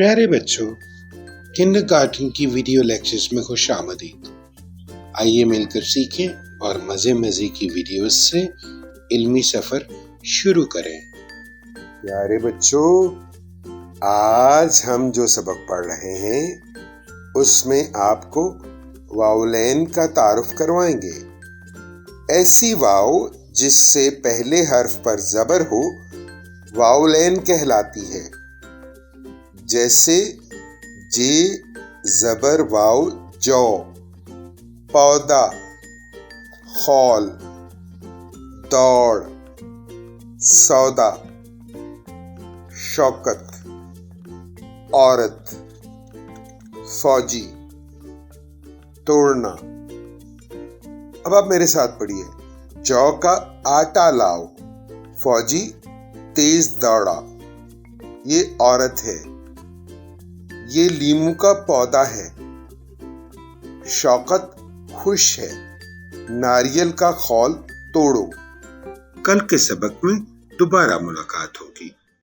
پیارے بچوں، کنڈرگارٹن کی ویڈیو لیکچرز میں خوش آمدید۔ آئیے مل کر سیکھیں اور مزے کی ویڈیوز سے علمی سفر شروع کریں۔ پیارے بچوں، آج ہم جو سبق پڑھ رہے ہیں اس میں آپ کو واؤلین کا تعارف کروائیں گے۔ ایسی واؤ جس سے پہلے حرف پر زبر ہو واؤلین کہلاتی ہے، جیسے جے زبر واؤ جو، پودا، خول، دوڑ، سودا، شوکت، عورت، فوجی، توڑنا۔ اب آپ میرے ساتھ پڑھیے۔ جو کا آٹا لاؤ، فوجی تیز دوڑا۔ یہ عورت ہے۔ یہ لیمو کا پودا ہے۔ شوکت خوش ہے۔ ناریل کا خول توڑو۔ کل کے سبق میں دوبارہ ملاقات ہوگی۔